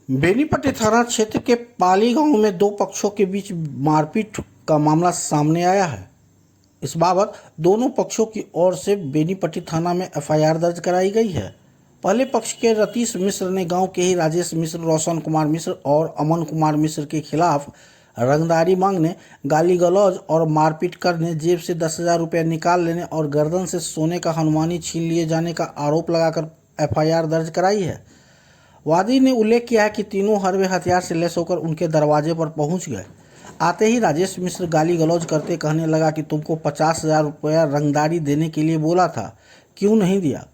बेनीपट्टी थाना क्षेत्र के पाली गांव में दो पक्षों के बीच मारपीट का मामला सामने आया है। इस बाबत दोनों पक्षों की ओर से बेनीपट्टी थाना में एफआईआर दर्ज कराई गई है। पहले पक्ष के रतीश मिश्र ने गांव के ही राजेश मिश्र, रोशन कुमार मिश्र और अमन कुमार मिश्र के खिलाफ रंगदारी मांगने, गाली गलौज और मारपीट करने, जेब से 10,000 रुपये निकाल लेने और गर्दन से सोने का हनुमानी छीन लिए जाने का आरोप लगाकर एफआईआर दर्ज कराई है। वादी ने उल्लेख किया है कि तीनों हरवे हथियार से लैस होकर उनके दरवाजे पर पहुंच गए। आते ही राजेश मिश्र गाली गलौज करते कहने लगा कि तुमको 50,000 रुपया रंगदारी देने के लिए बोला था, क्यों नहीं दिया।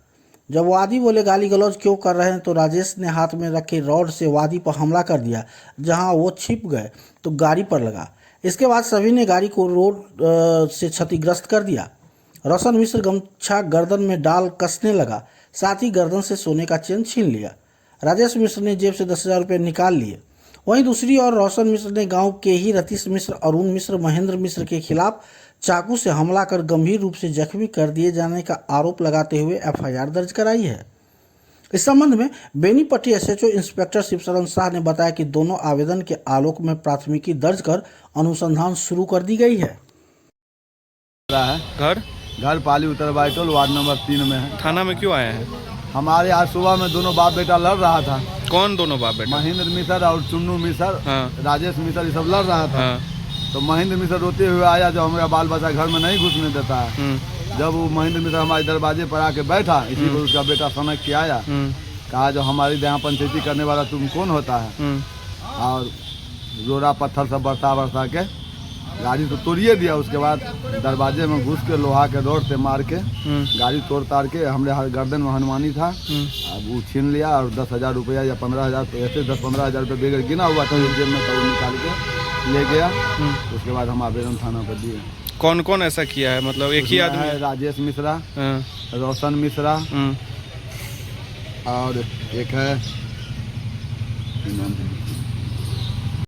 जब वादी बोले गाली गलौज क्यों कर रहे हैं, तो राजेश ने हाथ में रखे रॉड से वादी पर हमला कर दिया। जहां वो छिप गए तो गाड़ी पर लगा। इसके बाद सभी ने गाड़ी को रोड से क्षतिग्रस्त कर दिया। रोशन मिश्र गमछा गर्दन में डाल कसने लगा, साथ ही गर्दन से सोने का चेन छीन लिया। राजेश मिश्र ने जेब से 10,000 रुपये निकाल लिए। वहीं दूसरी ओर रोशन मिश्र ने गांव के ही रतीश मिश्र, अरुण मिश्र, महेंद्र मिश्र के खिलाफ चाकू से हमला कर गंभीर रूप से जख्मी कर दिए जाने का आरोप लगाते हुए एफआईआर दर्ज कराई है। इस संबंध में बेनीपट्टी एसएचओ इंस्पेक्टर शिवशरण शाह ने बताया कि दोनों आवेदन के आलोक में प्राथमिकी दर्ज कर अनुसंधान शुरू कर दी गई है। घर पाली उत्तर बाइटोल वार्ड नंबर 3 में है। थाना में क्यों आए हैं? हमारे आज सुबह में दोनों बाप बेटा लड़ रहा था। कौन दोनों बाप बेटा? महेंद्र मिश्र और चुन्नू मिश्र, हाँ। राजेश मिश्र, ये सब लड़ रहा था। हाँ। तो महेंद्र मिश्र रोते हुए आया, जो हमारा बाल बच्चा घर में नहीं घुसने देता है। जब वो महेंद्र मिश्र हमारे दरवाजे पर आके बैठा, इसी को उसका बेटा सनक के आया, कहा जो हमारी यहाँ पंचायती करने वाला तुम कौन होता है, और जोरा पत्थर सब बरसा के गाड़ी तो तोड़िए दिया। उसके बाद दरवाजे में घुस के लोहा के रोड से मार के गाड़ी तोड़ ताड़ के हमारे गर्दन में हनुमानी था, अब वो छीन लिया और 10,000 रुपया या 15,000, ऐसे 10-15,000 रुपये बेगर गिना हुआ था जेब में, तो निकाल के ले गया। उसके बाद हम आवेदन थाना पर दिए। कौन कौन ऐसा किया है? मतलब एक ही आदमी है? राजेश मिश्रा, रोशन मिश्रा और एक है